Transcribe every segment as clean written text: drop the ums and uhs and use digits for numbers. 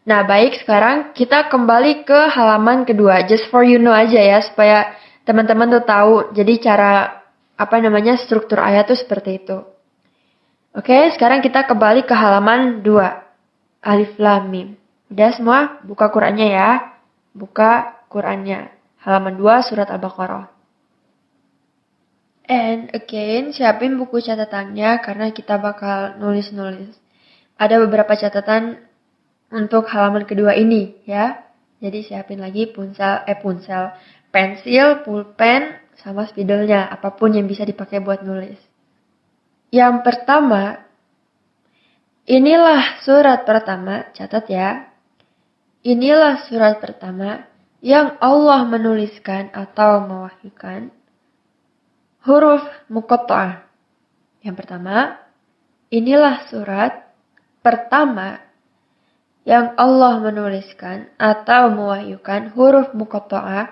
Nah, baik, sekarang kita kembali ke halaman kedua. Just for you know aja ya, supaya teman-teman tuh tahu. Jadi cara, struktur ayat tuh seperti itu. Oke, sekarang kita kembali ke halaman 2. Alif Lam Mim. Udah semua? Buka Qur'annya ya. Buka Qur'annya. Halaman 2 surat Al-Baqarah. And again, siapin buku catatannya karena kita bakal nulis-nulis. Ada beberapa catatan untuk halaman kedua ini ya. Jadi siapin lagi pensil, pulpen, sama spidolnya. Apapun yang bisa dipakai buat nulis. Yang pertama, inilah surat pertama, catat ya. Inilah surat pertama yang Allah menuliskan atau mewahyukan huruf muqatta'ah. Yang pertama, inilah surat pertama yang Allah menuliskan atau mewahyukan huruf muqatta'ah,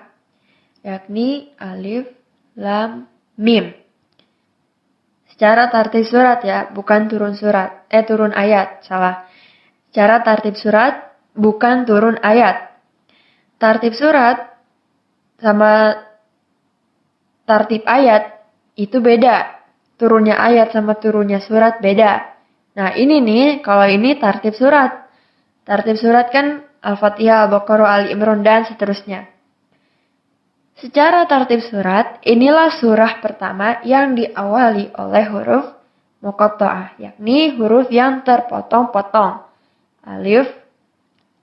yakni alif, lam, mim. Secara tartib surat ya, bukan turun ayat, salah. Secara tartib surat, bukan turun ayat. Tartib surat sama tartib ayat itu beda. Turunnya ayat sama turunnya surat beda. Nah ini nih, kalau ini tartib surat. Tartib surat kan Al-Fatihah, Al-Baqarah, Ali Imran, dan seterusnya. Secara tartib surat, inilah surah pertama yang diawali oleh huruf muqatta'ah, yakni huruf yang terpotong-potong. Alif,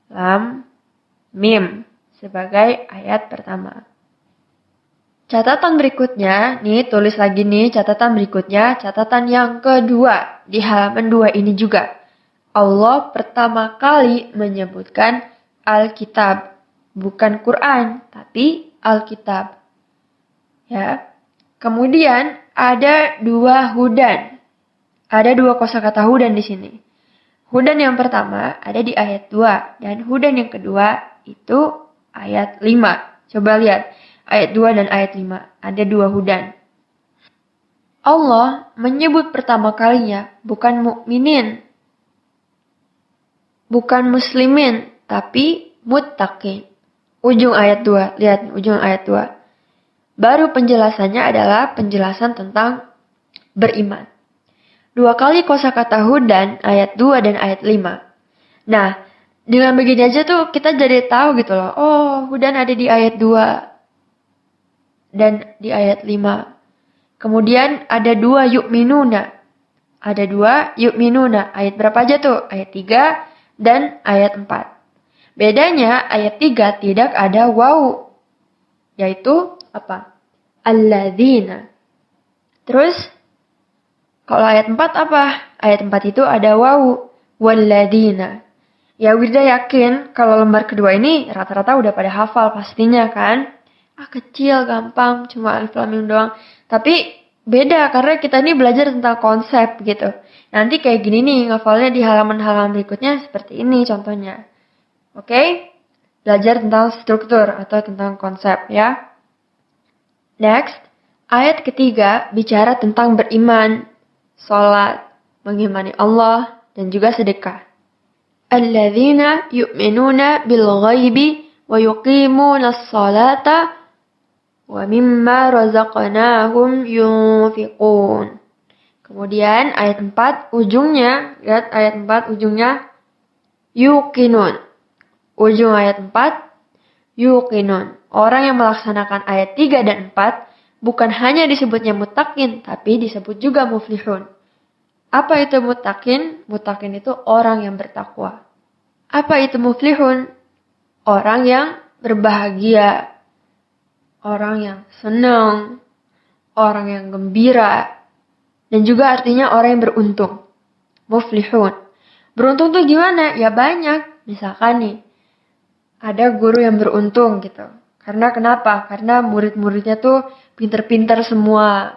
lam, mim sebagai ayat pertama. Catatan berikutnya, nih tulis lagi nih catatan berikutnya, catatan yang kedua di halaman 2 ini juga. Allah pertama kali menyebutkan Alkitab, bukan Quran, tapi Alkitab. Ya. Kemudian ada 2 hudan. Ada 2 kosakata hudan di sini. Hudan yang pertama ada di ayat 2 dan hudan yang kedua itu ayat 5. Coba lihat, ayat 2 dan ayat 5 ada 2 hudan. Allah menyebut pertama kalinya bukan mukminin, bukan muslimin, tapi muttaqin. Ujung ayat 2, lihat ujung ayat 2. Baru penjelasannya adalah penjelasan tentang beriman. 2 kali kosakata hudan, ayat 2 dan ayat 5. Nah, dengan begini aja tuh kita jadi tahu gitu loh. Oh, hudan ada di ayat 2 dan di ayat 5. Kemudian ada 2 yu'minuna. Ada 2 yu'minuna. Ayat berapa aja tuh? Ayat 3 dan ayat 4. Bedanya ayat 3 tidak ada waw. Yaitu apa? Alladzina. Terus kalau ayat 4 apa? Ayat 4 itu ada wawu. Walladzina. Ya Wirda yakin kalau lembar kedua ini rata-rata udah pada hafal pastinya kan? Kecil, gampang, cuma alif lam mim doang. Tapi beda karena kita ini belajar tentang konsep gitu. Nanti kayak gini nih ngafalnya di halaman-halaman berikutnya seperti ini contohnya. Oke? Belajar tentang struktur atau tentang konsep ya. Next, ayat ketiga bicara tentang beriman, sholat, mengimani Allah, dan juga sedekah. Alladzina yu'minuna bil ghaibi wa yuqimuna as-salata wa mimma razaqnahum yunfiqun. Kemudian ayat 4 ujungnya, lihat ayat 4 ujungnya yuqinun. Ujung ayat 4 yuqinun. Orang yang melaksanakan ayat 3 dan 4 bukan hanya disebutnya muttaqin, tapi disebut juga muflihun. Apa itu muttaqin? Muttaqin itu orang yang bertakwa. Apa itu muflihun? Orang yang berbahagia. Orang yang senang. Orang yang gembira. Dan juga artinya orang yang beruntung. Muflihun. Beruntung tuh gimana? Ya banyak. Misalkan nih, ada guru yang beruntung gitu. Karena kenapa? Karena murid-muridnya tuh pinter-pinter semua.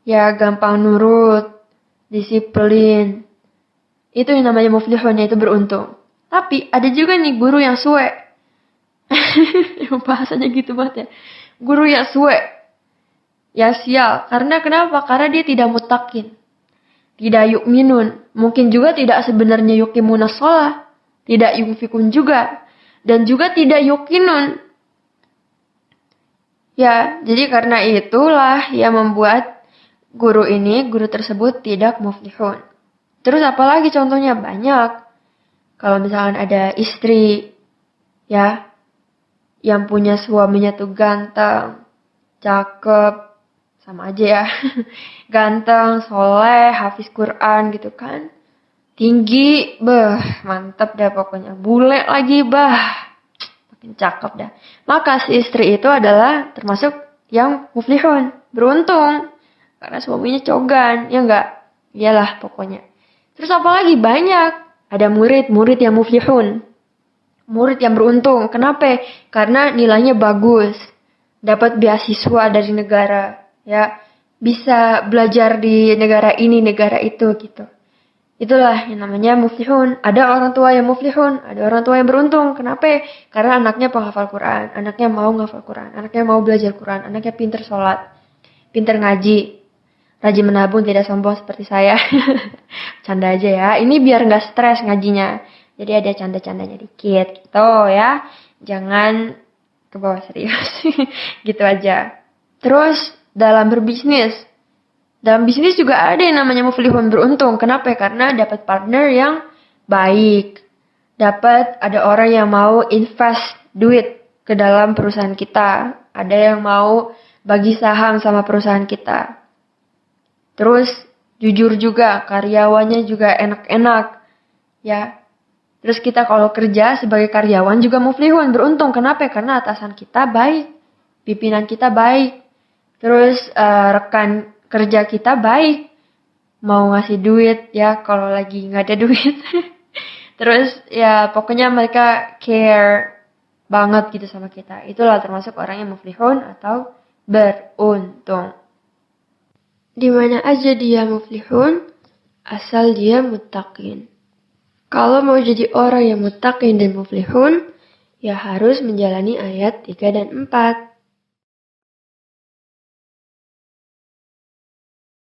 Ya gampang nurut, disiplin. Itu yang namanya muflihun, yaitu beruntung. Tapi ada juga nih guru yang suwe. Yang bahasanya gitu banget ya. Guru yang suwe. Ya sial. Karena kenapa? Karena dia tidak muttaqin. Tidak yu'minun. Mungkin juga tidak sebenarnya yuqimunas shalah. tidak yunfikun juga, dan juga tidak yukinun. Ya, jadi karena itulah yang membuat guru tersebut tidak muflihun. Terus apalagi contohnya banyak. Kalau misalkan ada istri, ya, yang punya suaminya tuh ganteng, cakep, sama aja ya. Ganteng, soleh, hafiz Quran gitu kan. Tinggi, mantap dah pokoknya. Bule lagi, makin cakep dah. Maka si istri itu adalah termasuk yang muflihun, beruntung. Karena suaminya cogan, ya enggak? Iyalah pokoknya. Terus apalagi banyak. Ada murid yang muflihun. Murid yang beruntung. Kenapa? Karena nilainya bagus. Dapat beasiswa dari negara. Ya, bisa belajar di negara ini, negara itu gitu. Itulah yang namanya muflihun. Ada orang tua yang muflihun, ada orang tua yang beruntung. Kenapa? Karena anaknya penghafal Quran, anaknya mau menghafal Quran, anaknya mau belajar Quran, anaknya pintar sholat, pintar ngaji, rajin menabung, tidak sombong seperti saya. Canda aja ya. Ini biar nggak stres ngajinya. Jadi ada canda-candanya dikit gitu ya. Jangan ke bawah serius. Gitu aja. Terus dalam berbisnis. Dalam bisnis juga ada yang namanya muflihun, beruntung. Kenapa? Karena dapat partner yang baik. Dapat ada orang yang mau invest duit ke dalam perusahaan kita. Ada yang mau bagi saham sama perusahaan kita. Terus jujur juga, karyawannya juga enak-enak. Ya. Terus kita kalau kerja sebagai karyawan juga muflihun, beruntung. Kenapa? Karena atasan kita baik. Pimpinan kita baik. Terus rekan kerja kita baik, mau ngasih duit ya kalau lagi nggak ada duit. Terus ya pokoknya mereka care banget gitu sama kita. Itulah termasuk orang yang muflihun atau beruntung. Di mana aja dia muflihun, asal dia muttaqin. Kalau mau jadi orang yang muttaqin dan muflihun, ya harus menjalani ayat 3 dan 4.